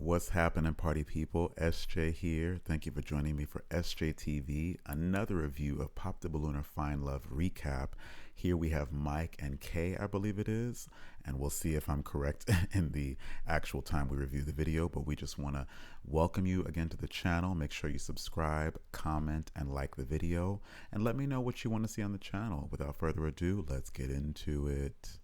What's happening, party people? SJ here. Thank you for joining me for SJ TV, another review of Pop the Balloon or Find Love recap. Here we have Mike and Kay, I believe it is, and we'll see if I'm correct in the actual time we review the video, but we just want to welcome you again to the channel. Make sure you subscribe, comment, and like the video, and let me know what you want to see on the channel. Without further ado, let's get into it.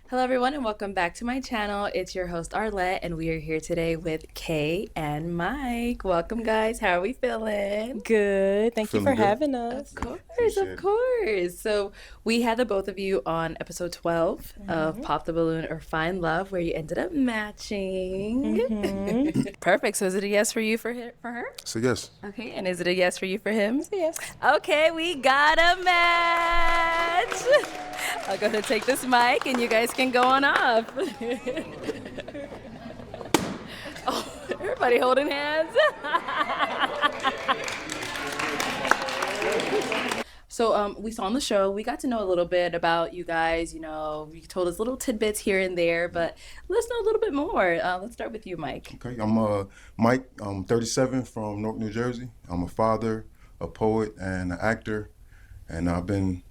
Hello everyone and welcome back to my channel. It's your host Arlette and we are here today with Kay and Mike. Welcome guys. How are we feeling? Good. Thank you for having us. Of course. So we had the both of you on episode 12 of Pop the Balloon or Find Love where you ended up matching. Perfect. So is it a yes for you for her? So yes. Okay. And is it a yes for you for him? Yes. Okay, we got a match. I'll go ahead and take this mic and you guys can go on off. Oh, everybody holding hands. So we saw on the show, we got to know a little bit about you guys. You know, you told us little tidbits here and there, but let's know a little bit more. Let's start with you, Mike. Okay, I'm Mike. I'm 37 from Newark, New Jersey. I'm a father, a poet, and an actor, and I've been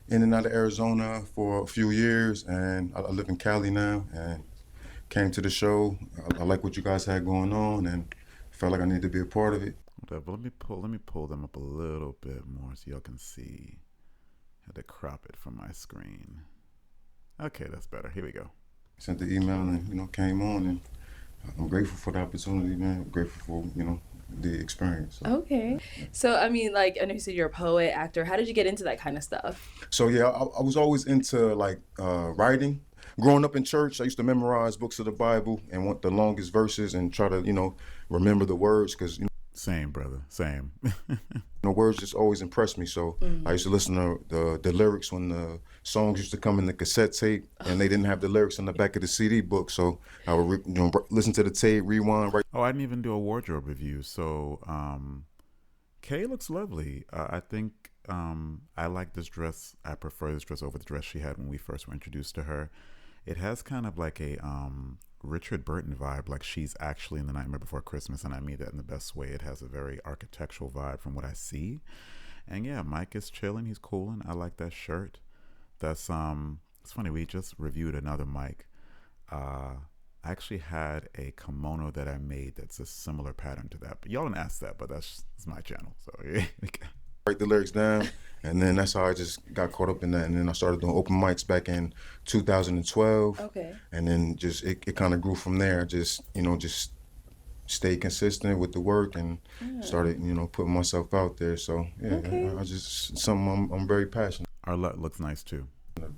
in and out of Arizona for a few years, and I live in Cali now, and came to the show. I like what you guys had going on, and felt like I needed to be a part of it. Whatever. Let me pull them up a little bit more so y'all can see. Had to crop it from my screen. Okay, that's better. Here we go. Sent the email and came on, and I'm grateful for the opportunity, man. I'm grateful for the experience. So. Okay. So, I mean, like, I know you said you're a poet, actor. How did you get into that kind of stuff? So, yeah, I was always into, writing. Growing up in church, I used to memorize books of the Bible and want the longest verses and try to, remember the words because, Same, brother. Same. Words just always impressed me. So I used to listen to the lyrics when the songs used to come in the cassette tape, and they didn't have the lyrics in the back of the CD book. So I would listen to the tape, rewind. Oh, I didn't even do a wardrobe review. So Kay looks lovely. I think I like this dress. I prefer this dress over the dress she had when we first were introduced to her. It has kind of like a Richard Burton vibe, like she's actually in The Nightmare Before Christmas, and I mean that in the best way. It has a very architectural vibe from what I see. And yeah, Mike is chilling, he's cooling. I like that shirt. That's it's funny, we just reviewed another Mike. I actually had a kimono that I made that's a similar pattern to that. But y'all didn't ask that, but it's my channel. So yeah. Write the lyrics down, and then that's how I just got caught up in that. And then I started doing open mics back in 2012. Okay. And then just it kind of grew from there. Just stay consistent with the work and started putting myself out there. So yeah, I just something I'm very passionate. Our luck looks nice too.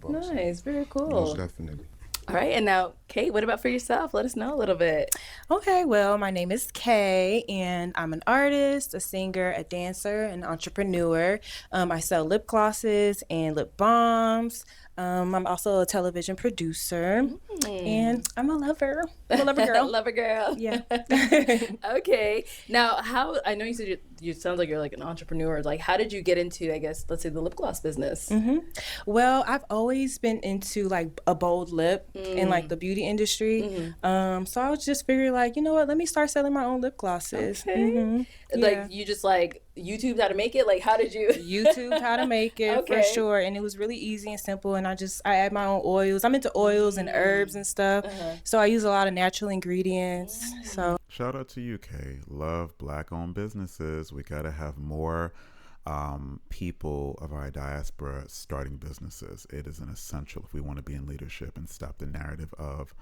Nice, very cool. Most definitely. All right, and now, Kate, what about for yourself? Let us know a little bit. Okay, well, my name is Kay, and I'm an artist, a singer, a dancer, an entrepreneur. I sell lip glosses and lip balms. I'm also a television producer, and I'm a lover. I'm a lover girl. Lover girl. Yeah. Okay. Now, I know you said you sound like you're like an entrepreneur. Like, how did you get into, I guess, let's say the lip gloss business? Well, I've always been into like a bold lip in like the beauty industry. So I was just figuring like, you know what, let me start selling my own lip glosses. Okay. Like you just like YouTubed how to make it? Like how did you? YouTube how to make it for sure. And it was really easy and simple. And I add my own oils. I'm into oils and herbs and stuff. So I use a lot of natural ingredients. So shout out to you, Kay. Love Black-owned businesses. We got to have more people of our diaspora starting businesses. It is an essential if we want to be in leadership and stop the narrative of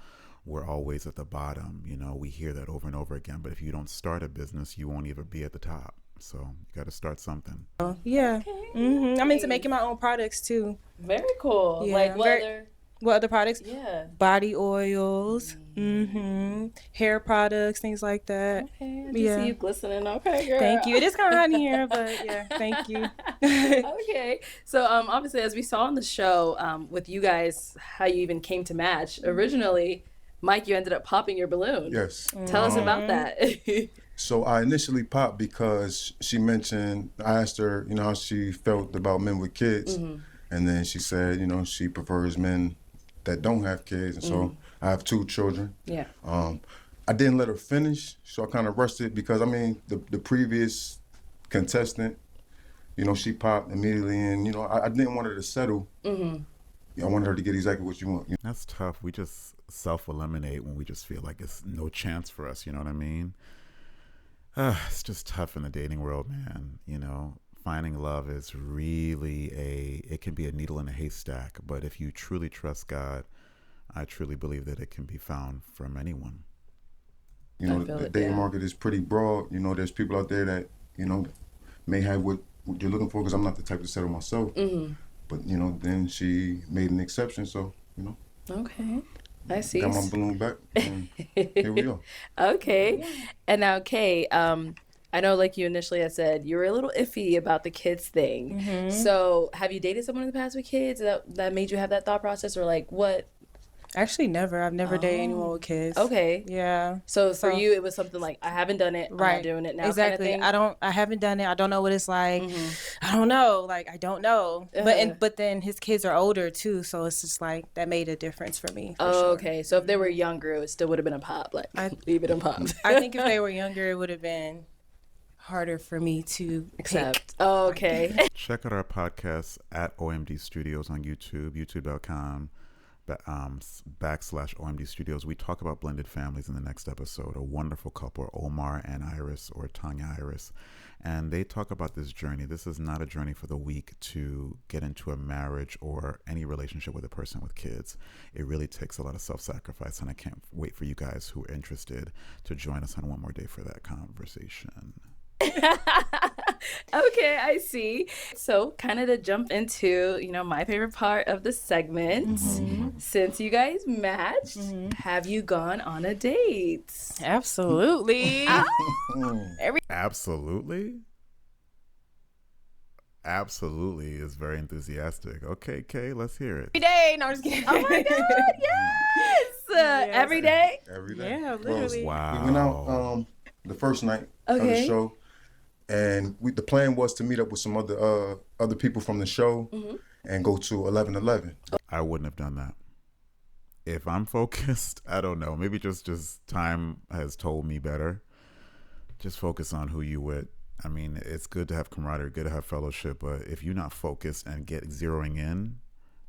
we're always at the bottom. We hear that over and over again. But if you don't start a business, you won't even be at the top. So you got to start something. Yeah. Okay. I'm into making my own products too. Very cool. Yeah, like what other products? Yeah. Body oils, hair products, things like that. Okay. I just see you glistening. Okay, girl. Thank you. It is kind of hot in here, but yeah, thank you. Okay. So obviously, as we saw on the show with you guys, how you even came to match. Originally, Mike, you ended up popping your balloon. Yes. Tell us about that. So I initially popped because she mentioned, I asked her, you know, how she felt about men with kids. And then she said, you know, she prefers men that don't have kids. And so I have 2 children. Yeah. I didn't let her finish, so I kind of rushed it because, I mean, the previous contestant, you know, she popped immediately. And, you know, I didn't want her to settle. I wanted her to get exactly what you want. You know? That's tough. We just self-eliminate when we just feel like it's no chance for us. You know what I mean? It's just tough in the dating world, man. You know, finding love is really it can be a needle in a haystack. But if you truly trust God, I truly believe that it can be found from anyone. You know, the dating market is pretty broad. You know, there's people out there that, you know, may have what you're looking for, because I'm not the type to settle myself. But, you know, then she made an exception, so, you know. Okay. I see. Got my balloon back, and here we go. Okay. And now, Kay, I know, like you initially had said, you were a little iffy about the kids thing. So have you dated someone in the past with kids that made you have that thought process, or like what? Actually, never. I've never dated anyone with kids. Okay. Yeah. So for you, it was something like, I haven't done it. Right. I'm not doing it now. Exactly. Kind of thing? I haven't done it. I don't know what it's like. I don't know. Like, I don't know. But then his kids are older too, so it's just like that made a difference for me. For sure. Okay. So if they were younger, it still would have been a pop. Like, leave it in pop. I think if they were younger, it would have been harder for me to accept. Okay. Check out our podcast at OMD Studios on YouTube, youtube.com. /OMD Studios. We talk about blended families in the next episode. A wonderful couple, Omar and Iris, or Tanya Iris, and they talk about this journey. This is not a journey for the weak to get into a marriage or any relationship with a person with kids. It really takes a lot of self-sacrifice, and I can't wait for you guys who are interested to join us on One More Day for that conversation. Okay, I see. So kind of to jump into, you know, my favorite part of the segment. Since you guys matched, have you gone on a date? Absolutely. Absolutely? Absolutely is very enthusiastic. Okay, Kay, let's hear it. Every day. No, I'm just kidding. Oh my God, yes! Every day? Every day. Yeah, literally. Wow. We went out the first night of the show, and the plan was to meet up with some other people from the show and go to 11:11. I wouldn't have done that. If I'm focused, I don't know. Maybe just time has told me better. Just focus on who you with. I mean, it's good to have camaraderie, good to have fellowship, but if you're not focused and zeroing in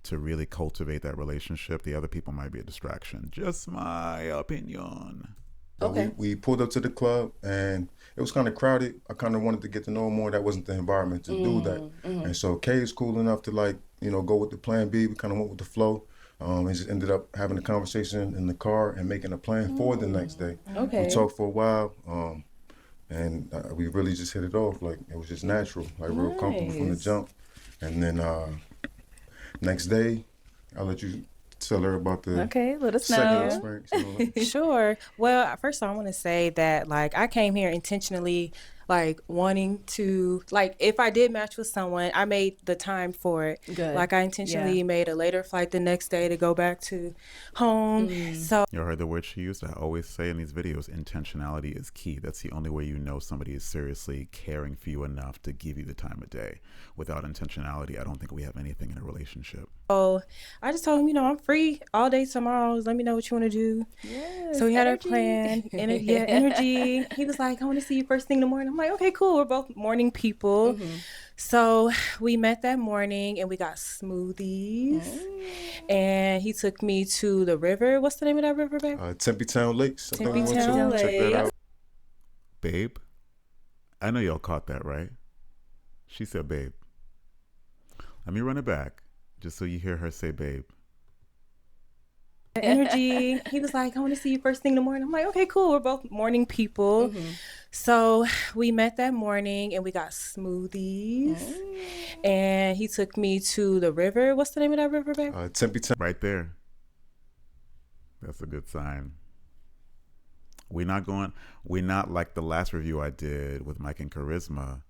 to really cultivate that relationship, the other people might be a distraction. Just my opinion. Okay. We pulled up to the club, and it was kind of crowded. I kind of wanted to get to know more. That wasn't the environment to do that. And so Kay is cool enough to, like, you know, go with the plan B. We kind of went with the flow. And just ended up having a conversation in the car and making a plan for the next day. Okay. We talked for a while, and we really just hit it off. Like, it was just natural, like real comfortable from the jump. And then next day, I'll let you tell her about the let us second know. experience. You know? Sure. Well, first I want to say that, like, I came here intentionally, like, wanting to, like, if I did match with someone, I made the time for it. Good. Like, I intentionally made a later flight the next day to go back to home. So You heard the word she used? I always say in these videos, intentionality is key. That's the only way you know somebody is seriously caring for you enough to give you the time of day. Without intentionality, I don't think we have anything in a relationship. I just told him, you know, I'm free all day tomorrow. Let me know what you want to do. Yes, So we had energy. our plan. Energy. He was like, I want to see you first thing in the morning. I'm like, okay, cool. We're both morning people. So we met that morning and we got smoothies. And he took me to the river. What's the name of that river, babe? Tempe Town Lakes. I think we went to. Town Check that Lakes. out. Babe? I know y'all caught that, right? She said, babe. Let me run it back, just so you hear her say, babe. Energy. He was like, I want to see you first thing in the morning. I'm like, okay, cool. We're both morning people. So we met that morning and we got smoothies. And he took me to the river. What's the name of that river, babe? Tempe Town. Right there. That's a good sign. We're not like the last review I did with Mike and Charisma.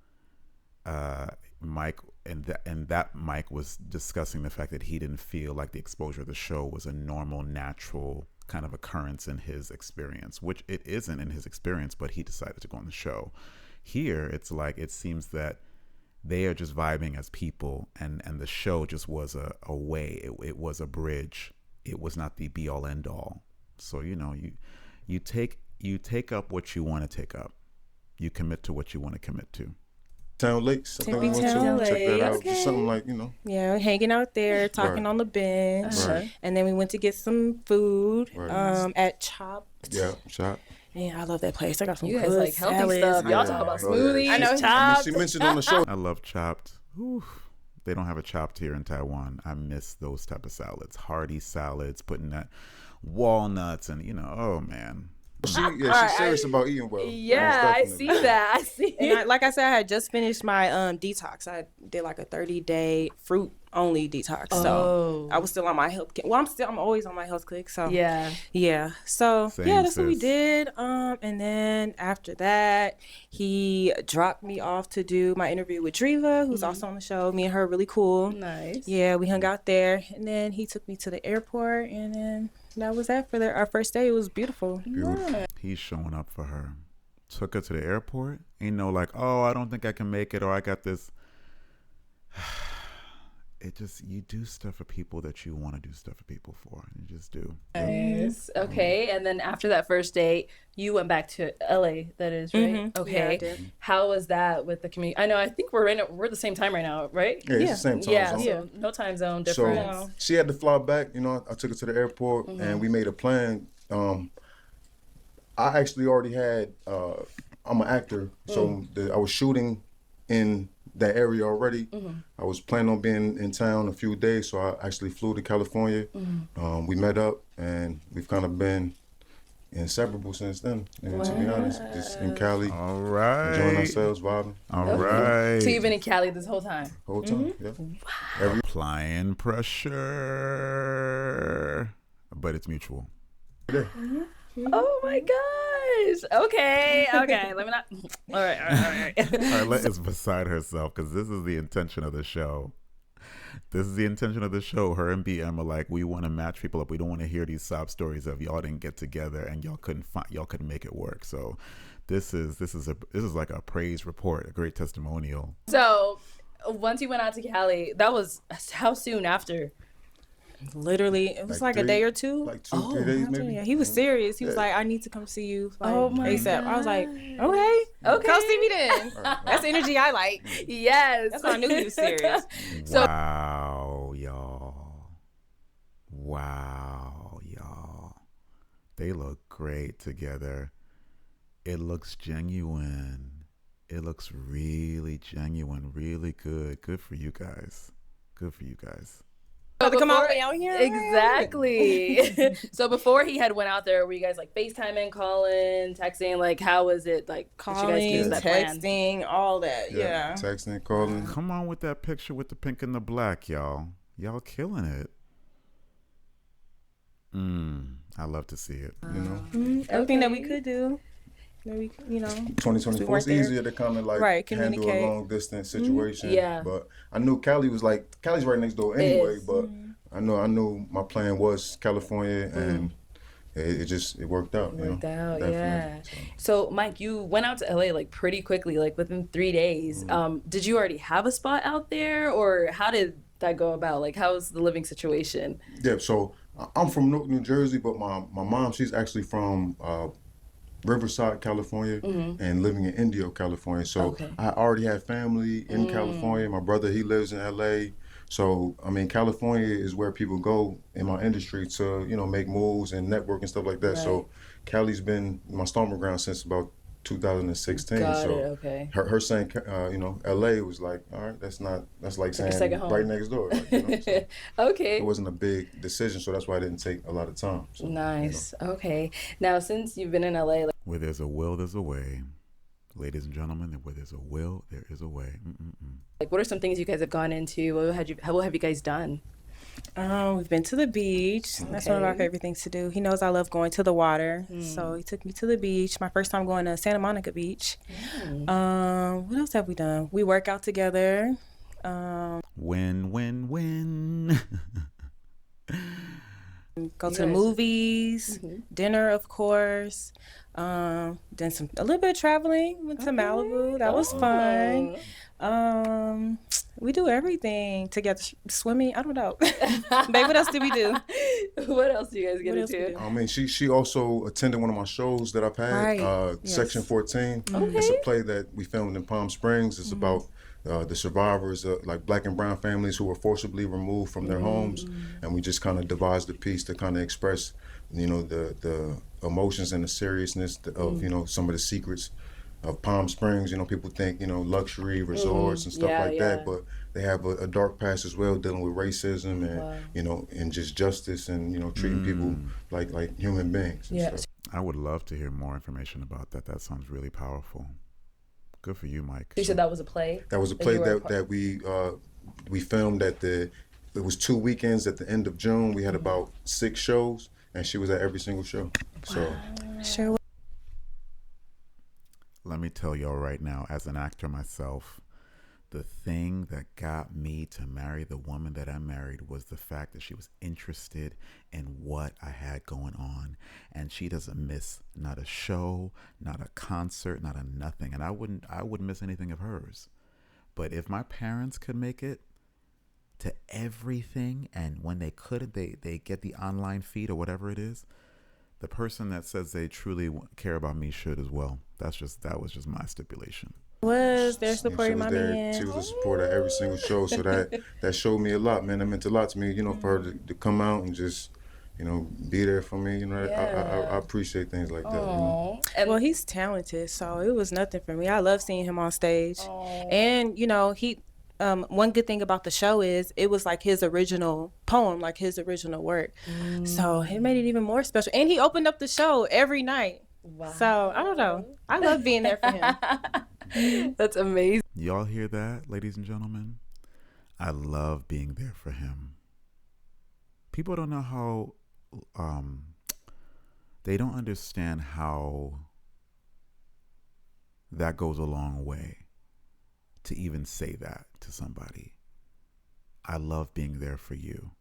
Mike and that Mike was discussing the fact that he didn't feel like the exposure of the show was a normal, natural kind of occurrence in his experience, which it isn't in his experience, but he decided to go on the show. Here, it's like it seems that they are just vibing as people, and the show just was a way. It was a bridge. It was not the be all end all. So you take up what you want to take up. You commit to what you want to commit to. Town Lakes. I think we went Town to check that out. Lakes. Just something like, Yeah, hanging out there, talking Right. on the bench. Right. And then we went to get some food Right. at Chopped. Yeah, shop. Yeah, I love that place. I got some You guys good like healthy salads. stuff. Y'all Yeah. talk about Oh, yeah. smoothies, I know. chopped. She mentioned on the show. I love Chopped. Whew. They don't have a Chopped here in Taiwan. I miss those type of salads, hearty salads, putting that walnuts and oh man. She's serious about eating well. Yeah, I Most see definitely. that. I see. And like I said, I had just finished my detox. I did like a 30-day fruit only detox. So I was still on my health kick. Well, I'm always on my health kick. So Yeah. So Same, that's what we sis. did. And then after that, he dropped me off to do my interview with Driva, who's also on the show. Me and her are really cool. Nice. Yeah, we hung out there, and then he took me to the airport, and then that was that for our first day. It was beautiful. He's showing up for her. Took her to the airport. Ain't no like, oh, I don't think I can make it, or I got this. It just, you do stuff for people that you want to do stuff for people for. You just do. Nice. Okay. And then after that first date, you went back to LA, that is, right? Mhm. Okay. Yeah, I did. How was that with the community? I think we're the same time right now, right? Yeah, it's the same time Yeah, zone. so no time zone So difference. she had to fly back. I took her to the airport and we made a plan. I actually already had. I'm an actor, so I was shooting in that area already. I was planning on being in town a few days, so I actually flew to California. We met up, and we've kind of been inseparable since then. To be honest, just in Cali, All right. enjoying ourselves, vibing, All right. So you've been in Cali this whole time? whole time. Yeah. Applying pressure. But it's mutual. Oh my gosh. Okay. Let me not. All right. Arlette is beside herself because this is the intention of the show. This is the intention of the show. Her and BM are like, we want to match people up. We don't want to hear these sob stories of y'all didn't get together and y'all couldn't make it work. So this is like a praise report, a great testimonial. So once you went out to Cali, that was how soon after? Literally, it was like a day or two. Like 2-3 days maybe. Yeah, he was serious. He was like, I need to come see you like, Oh my ASAP. I was like, God. okay, Okay. come see me then. That's the energy I like. Yes. That's how I knew he was serious. So- Wow, y'all. They look great together. It looks genuine. It looks really genuine, really good. Good for you guys. So to come all the way out here? Exactly. So before he had went out there, were you guys like FaceTiming, calling, texting? Like, how was it? Like, did you guys Calling, use that plan? texting, all that. Yeah. Texting, calling. Come on with that picture with the pink and the black, y'all. Y'all killing it. I love to see it. Everything that we could do. That we, 2024 weren't it's there. easier to kind of like Right, handle a communicate. long distance situation. Yeah. But I knew Cali's right next door anyway. is. But I knew my plan was California, and it worked out. Worked out, definitely. yeah. So, Mike, you went out to LA like pretty quickly, like within 3 days. Did you already have a spot out there, or how did that go about? Like, how was the living situation? Yeah. So I'm from Newark, New Jersey, but my mom, she's actually from Riverside, California, and living in Indio, California. So Okay. I already had family in California. My brother, he lives in LA. So, I mean, California is where people go in my industry to, make moves and network and stuff like that. Right. So Cali's been my stomping ground since about 2016. Got so it, okay. her saying, LA was like, all right, that's like saying second home. right next door. Like, so Okay. it wasn't a big decision, so that's why it didn't take a lot of time. So, Nice. Okay. Now, since you've been in LA, like, Where there's a will, there's a way. Ladies and gentlemen, where there's a will, there is a way. what are some things you guys have gone into? What have you guys done? We've been to the beach. That's one of our Okay. favorite things to do. He knows I love going to the water. So he took me to the beach. My first time going to Santa Monica Beach. What else have we done? We work out together. Win, win, win. Go You to the guys- movies, dinner, of course. Then a little bit of traveling. Went to Malibu. That was fun. We do everything together. Swimming, I don't know. Babe, what else did we do? What else do you guys get What else we into? do? I mean, she also attended one of my shows that I've had, Right. Yes. Section 14. It's a play that we filmed in Palm Springs. It's about the survivors, like Black and brown families who were forcibly removed from their homes, and we just kind of devised a piece to kind of express, the emotions and the seriousness of some of the secrets of Palm Springs. People think luxury resorts and stuff like that, but they have a dark past as well, dealing with racism and and just justice and treating people like human beings. And stuff. I would love to hear more information about that. That sounds really powerful. Good for you, Mike. You said that was a play? That was a play that we filmed it was 2 weekends at the end of June. We had about 6 shows, and she was at every single show. So Sure. Let me tell y'all right now, as an actor myself, the thing that got me to marry the woman that I married was the fact that she was interested in what I had going on. And she doesn't miss not a show, not a concert, not a nothing. And I wouldn't miss anything of hers. But if my parents could make it to everything, and when they couldn't, they get the online feed or whatever it is, the person that says they truly care about me should as well. That was just my stipulation. They're she supporting was my there. man. She was a supporter at every single show, so that showed me a lot, man. That meant a lot to me, for her to come out and just, be there for me. I appreciate things like that. And Well, he's talented, so it was nothing for me. I love seeing him on stage. And, he one good thing about the show is it was like his original poem, like his original work. So it made it even more special. And he opened up the show every night. Wow. So I don't know. I love being there for him. That's amazing. Y'all hear that, ladies and gentlemen? I love being there for him. People don't know how, they don't understand how that goes a long way to even say that to somebody. I love being there for you.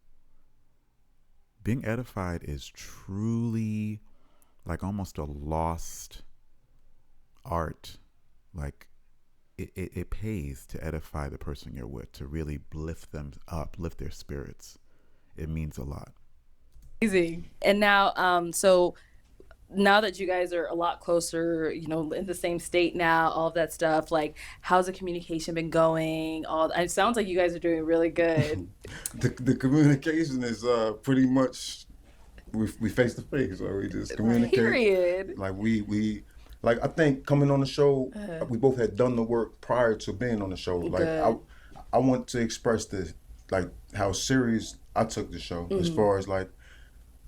Being edified is truly like almost a lost art. Like it pays to edify the person you're with, to really lift them up, lift their spirits. It means a lot. Easy. And now, so now that you guys are a lot closer, in the same state now, all of that stuff, like, how's the communication been going? It sounds like you guys are doing really good. The communication is pretty much we face to face, so we just communicate. Period. Like we like, I think coming on the show, we both had done the work prior to being on the show. Like Good. I want to express how serious I took the show, as far as like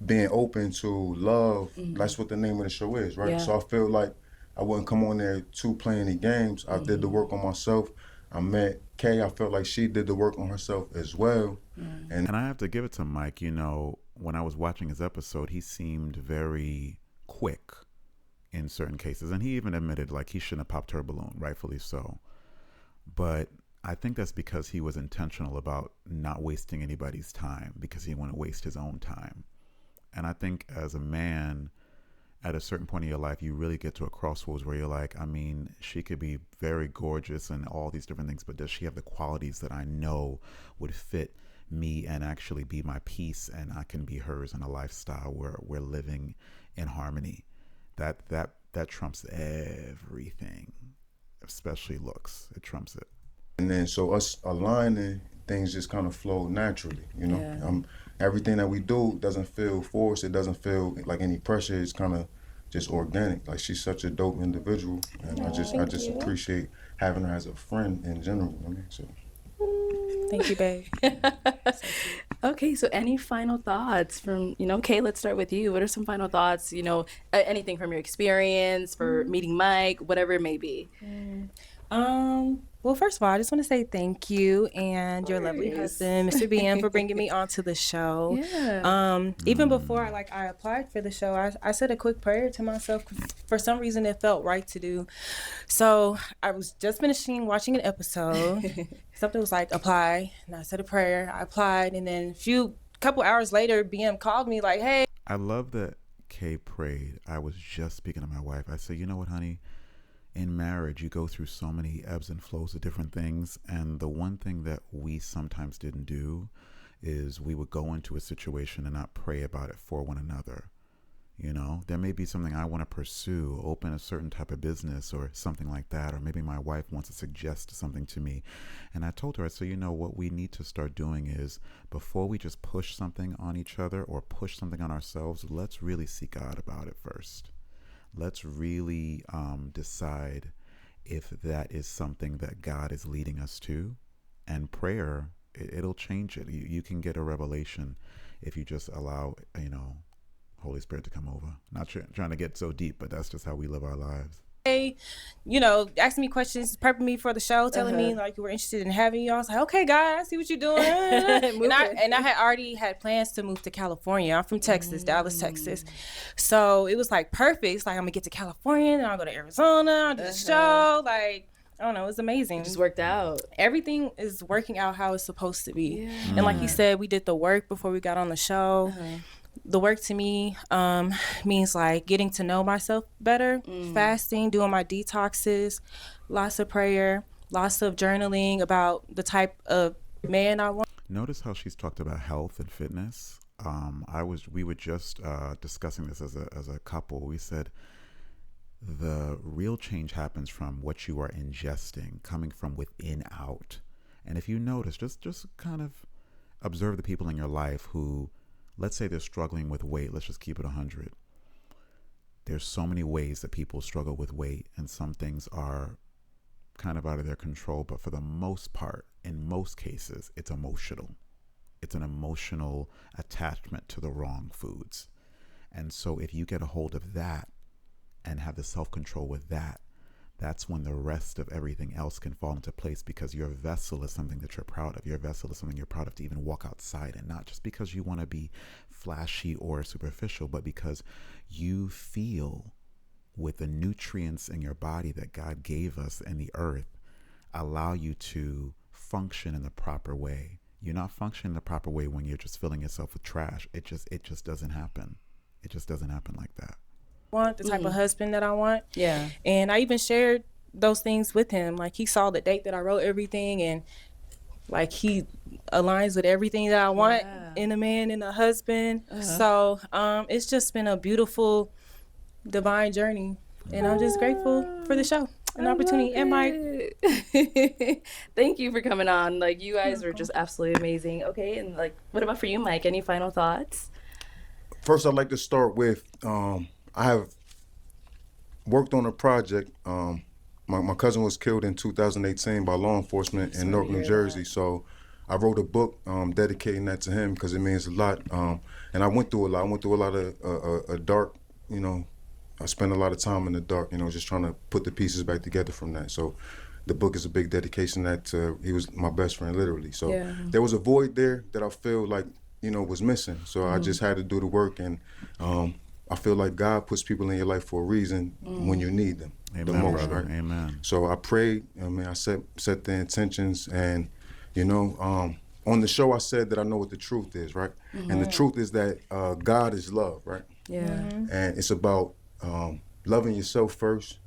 being open to love. That's what the name of the show is, right? Yeah. So I feel like I wouldn't come on there to play any games. I did the work on myself. I met Kay. I felt like she did the work on herself as well. And I have to give it to Mike. When I was watching his episode, he seemed very quick in certain cases. And he even admitted like he shouldn't have popped her balloon, rightfully so. But I think that's because he was intentional about not wasting anybody's time, because he didn't want to waste his own time. And I think as a man, at a certain point in your life, you really get to a crossroads where you're like, I mean, she could be very gorgeous and all these different things, but does she have the qualities that I know would fit me and actually be my peace, and I can be hers in a lifestyle where we're living in harmony? That trumps everything, especially looks. It trumps it. And then so us aligning, things just kind of flow naturally, Yeah. Everything that we do doesn't feel forced. It doesn't feel like any pressure. It's kind of just organic. Like, she's such a dope individual, and I just appreciate having her as a friend in general. So. Thank you, babe. Okay, so any final thoughts from, Kay, let's start with you. What are some final thoughts, anything from your experience, for meeting Mike, whatever it may be? Well, first of all, I just want to say thank you and your lovely course. husband, Mr. BM, for bringing me onto the show. Yeah. Even before I applied for the show, I said a quick prayer to myself. For some reason, it felt right to do. So I was just finishing watching an episode. Something was like, apply. And I said a prayer. I applied. And then a few a couple hours later, BM called me like, hey. I love that Kay prayed. I was just speaking to my wife. I said, you know what, honey? In marriage, you go through so many ebbs and flows of different things. And the one thing that we sometimes didn't do is we would go into a situation and not pray about it for one another. You know, there may be something I want to pursue, open a certain type of business or something like that. Or maybe my wife wants to suggest something to me. And I told her, I said, you know, what we need to start doing is before we just push something on each other or push something on ourselves, let's really seek God about it first. Let's really decide if that is something that God is leading us to. And prayer, it'll change it. You can get a revelation if you just allow, you know, Holy Spirit to come over. Not trying to get so deep, but that's just how we live our lives. You know, asking me questions, prepping me for the show, telling me like you were interested in having you. I was like, okay, God, I see what you're doing. and I had already had plans to move to California. I'm from Texas, Dallas, Texas. So it was like perfect. It's like I'm gonna get to California, then I'll go to Arizona, I'll do the show. Like, I don't know, it was amazing. It just worked out. Everything is working out how it's supposed to be. Yeah. And like you said, we did the work before we got on the show. The work to me means like getting to know myself better, fasting, doing my detoxes, lots of prayer, lots of journaling about the type of man I want. Notice how she's talked about health and fitness. We were just discussing this as a couple. We said the real change happens from what you are ingesting, coming from within out. And if you notice, just kind of observe the people in your life who, let's say they're struggling with weight. Let's just keep it 100. There's so many ways that people struggle with weight, and some things are kind of out of their control. But for the most part, in most cases, it's emotional. It's an emotional attachment to the wrong foods. And so if you get a hold of that and have the self-control with that, that's when the rest of everything else can fall into place, because your vessel is something that you're proud of. Your vessel is something you're proud of to even walk outside, and not just because you want to be flashy or superficial, but because you feel with the nutrients in your body that God gave us and the earth allow you to function in the proper way. You're not functioning the proper way when you're just filling yourself with trash. It just doesn't happen. It just doesn't happen like that. Want the type of husband that I want. Yeah. And I even shared those things with him. Like, he saw the date that I wrote everything, and like he aligns with everything that I want in a man and a husband. So it's just been a beautiful divine journey, and I'm just grateful for the show and opportunity. And Mike, thank you for coming on. Like, you guys were just absolutely amazing. Okay, and like, what about for you, Mike? Any final thoughts? First, I'd like to start with I have worked on a project. My cousin was killed in 2018 by law enforcement in Newark, New Jersey. So I wrote a book dedicating that to him because it means a lot. And I went through a lot. I went through a lot of a dark, you know, I spent a lot of time in the dark, you know, just trying to put the pieces back together from that. So the book is a big dedication that he was my best friend, literally. So there was a void there that I feel like, you know, was missing. So I just had to do the work, and I feel like God puts people in your life for a reason when you need them. Amen, the most, brother. right? Amen. So I prayed. I mean, I set the intentions, and you know, on the show I said that I know what the truth is, right? And the truth is that God is love, right? And it's about loving yourself first,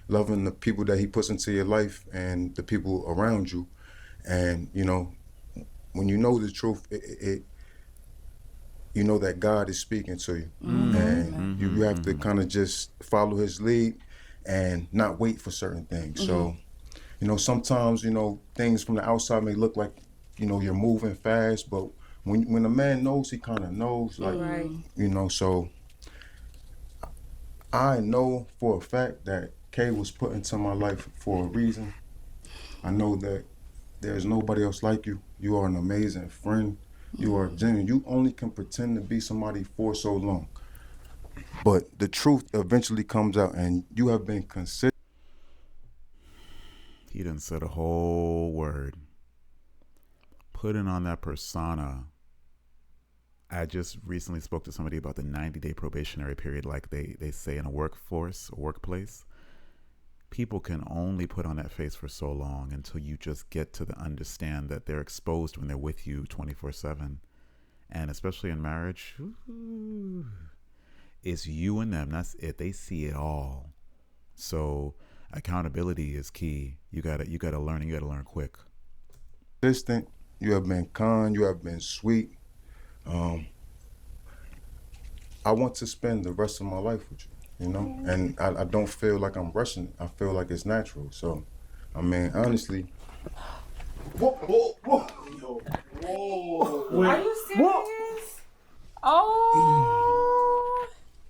loving the people that He puts into your life and the people around you, and you know, when you know the truth, you know that God is speaking to you, and you have to kind of just follow His lead and not wait for certain things. So, you know, sometimes, you know, things from the outside may look like, you know, you're moving fast, but when a man knows, he kind of knows, like, you know. So I know for a fact that Kay was put into my life for a reason. I know that there's nobody else like you. You are an amazing friend. You are genuine. You only can pretend to be somebody for so long. But the truth eventually comes out, and you have been considered. He done said a whole word. Putting on that persona. I just recently spoke to somebody about the 90-day probationary period, like they say in a workforce, a workplace. People can only put on that face for so long until you just get to understand that they're exposed when they're with you 24/7. And especially in marriage, ooh, it's you and them. That's it. They see it all. So accountability is key. You gotta learn. You gotta learn quick. Consistent. You have been kind. You have been sweet. I want to spend the rest of my life with you, you know? And I don't feel like I'm rushing it. I feel like it's natural. So, I mean, honestly. Whoa. Are you serious? Oh,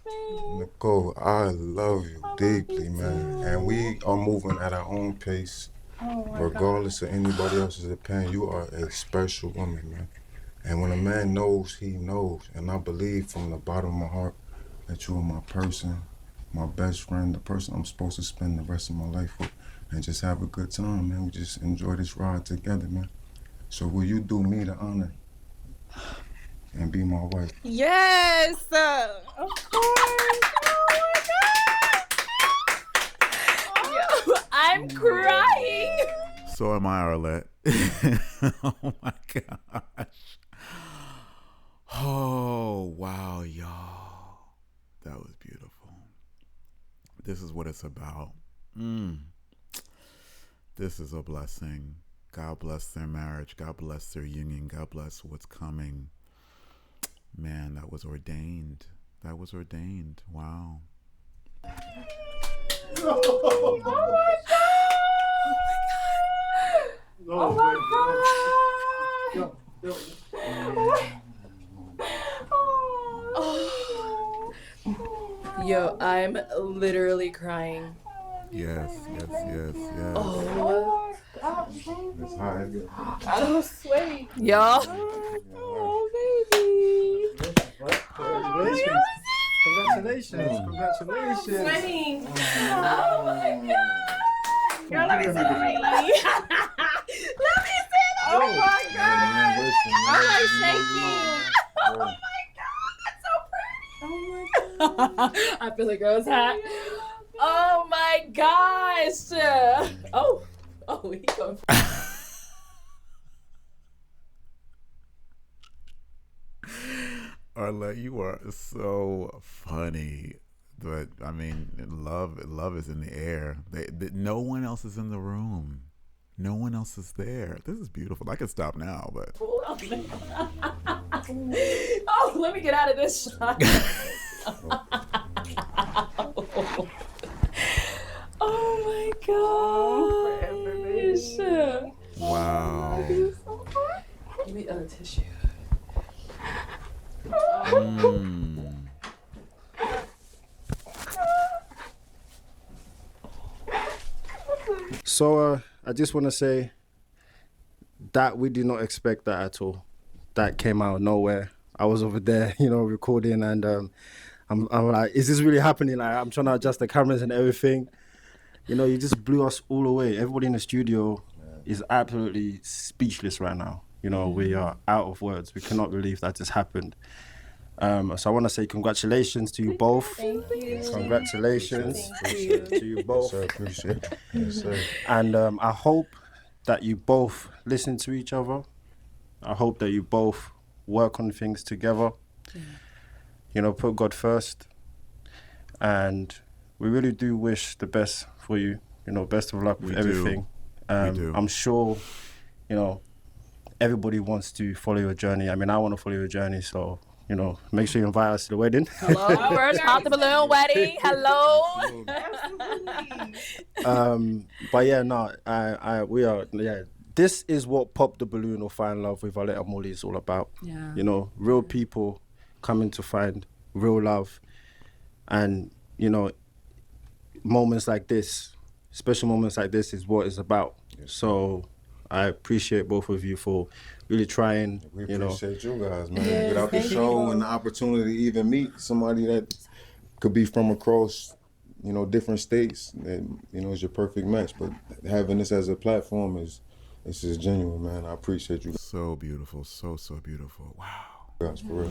man. Nicole, I love you deeply, man. And we are moving at our own pace. Regardless of anybody else's opinion, you are a special woman, man. And when a man knows, he knows. And I believe from the bottom of my heart that you are my person, my best friend, the person I'm supposed to spend the rest of my life with and just have a good time, man. We just enjoy this ride together, man. So will you do me the honor and be my wife? Yes, of course. Oh my God. Yo, I'm crying. So am I, Arlette. Oh my gosh. Oh, wow, y'all. That was beautiful. This is what it's about. This is a blessing. God bless their marriage. God bless their union. God bless what's coming. Man, that was ordained. That was ordained. Wow. Oh my God. Oh my God. Yo, I'm literally crying. Yes. Oh, That's how I get. Oh, sweet. y'all. Oh, baby. Congratulations. Sweating. Oh my God. Girl, let me see that. Let me see that. Oh my God. I'm like shaking. Oh my God, that's so pretty. Oh my God. I feel the girl's hat. Oh my gosh. Oh, he going. Arlette, you are so funny. But I mean, love is in the air. No one else is in the room. No one else is there. This is beautiful. I could stop now, but Oh, let me get out of this shot. Oh my gosh. wow. Give me a tissue. So I just want to say that we did not expect that at all. That came out of nowhere. I was over there, recording, and I'm like, is this really happening? Like, I'm trying to adjust the cameras and everything. You just blew us all away. Everybody in the studio is absolutely speechless right now. We are out of words. We cannot believe that just happened. So I want to say congratulations to you both. Thank you. Congratulations to you both. Sir, appreciate it. Yes, sir. And I hope that you both listen to each other. I hope that you both work on things together. Put God first. And we really do wish the best for you. Best of luck with We everything. do. I'm sure, everybody wants to follow your journey. I mean, I want to follow your journey, so make sure you invite us to the wedding. Hello, first pop the balloon wedding. Hello. But yeah, no, we are. This is what Pop the Balloon or Find Love with Arlette Molly is all about. Yeah. Real people coming to find real love, and moments like this, special moments like this, is what it's about. Yes. So I appreciate both of you for really trying. We appreciate you guys, man. Yes, Without the thank show you. and the opportunity to even meet somebody that could be from across, different states, and, it's your perfect match. But having this as a platform is genuine, man. I appreciate you so beautiful. So beautiful. Wow. guys, for real.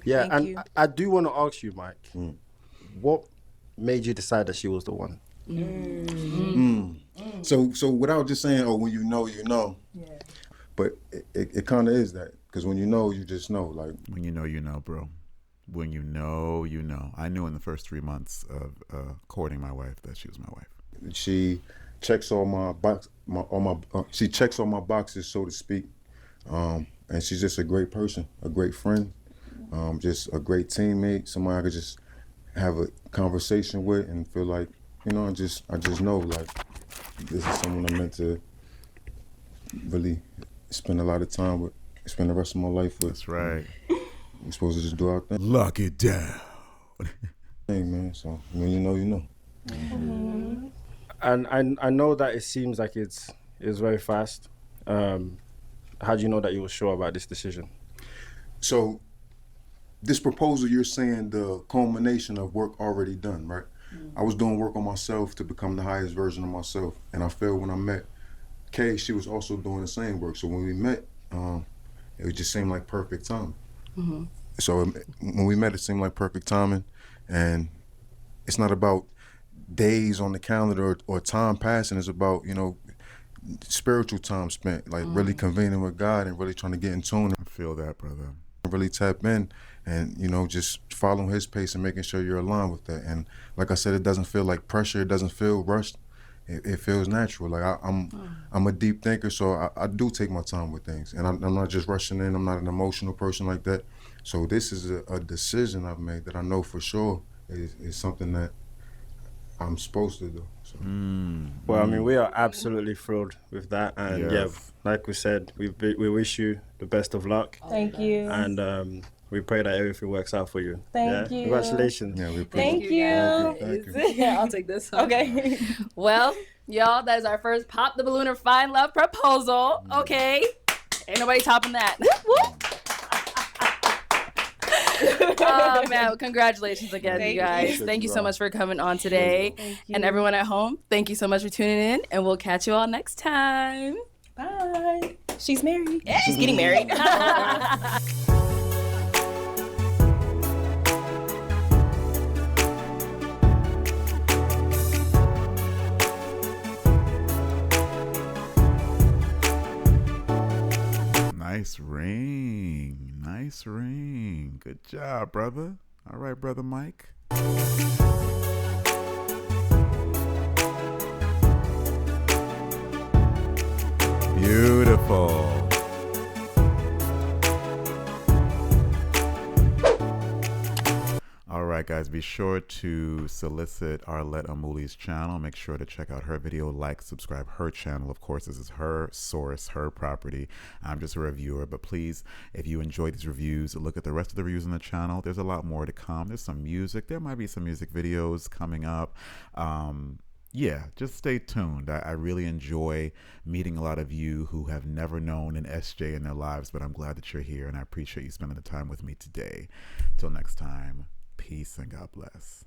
Yeah, Thank and you. I do want to ask you, Mike, what made you decide that she was the one? So without just saying, oh, when you know, Yeah. but it kind of is that, Because when you know, you just know. Like, when you know, bro. When you know, you know. I knew in the first 3 months of courting my wife that she was my wife. she checks all she checks all my boxes, so to speak. And she's just a great person, a great friend, just a great teammate, somebody I could just have a conversation with and feel like, you know, I just know like this is someone I'm meant to really spend a lot of time with, spend the rest of my life with. That's right. We're supposed to just do our thing, Lock it down. man. So when you know, you know. Mm-hmm. And I know that it seems like it's very fast. How do you know that you were sure about this decision? So this proposal, you're saying the culmination of work already done, right? I was doing work on myself to become the highest version of myself. And I feel when I met Kay, she was also doing the same work. So when we met, it just seemed like perfect timing. Mm-hmm. So when we met, it seemed like perfect timing. And it's not about days on the calendar or time passing. It's about, you know, spiritual time spent, like really convening with God and really trying to get in tune. I feel that, brother. Really tap in and, you know, just following his pace and making sure you're aligned with that. And like I said, it doesn't feel like pressure. It doesn't feel rushed. It feels natural. Like I'm a deep thinker, so I do take my time with things. And I'm not just rushing in. I'm not an emotional person like that. So this is a decision I've made that I know for sure is something that I'm supposed to do. So. Well, I mean, we are absolutely thrilled with that, and Yes. like we said, we wish you the best of luck, Thank you. and we pray that everything works out for you. Thank you. Congratulations. Yeah, we appreciate Thank you. Thank you. Yeah, I'll take this one. Okay. Well, y'all, that is our first Pop the Balloon or Find Love proposal. Okay. Ain't nobody topping that. Oh, man. Congratulations again, Thank you guys. you. Thank you so much for coming on today. Thank you. And everyone at home, thank you so much for tuning in. And we'll catch you all next time. Bye. She's married. Yeah, she's getting married. Nice ring. Nice ring. Good job, brother. All right, brother Mike. Beautiful. All right, guys, be sure to solicit Arlette Amuli's channel. Make sure to check out her video, like, subscribe her channel. Of course, this is her source, her property. I'm just a reviewer, but please, if you enjoy these reviews, look at the rest of the reviews on the channel. There's a lot more to come. There's some music. There might be some music videos coming up. Yeah, just stay tuned. I really enjoy meeting a lot of you who have never known an SJ in their lives, but I'm glad that you're here, and I appreciate you spending the time with me today. Till next time. Peace and God bless.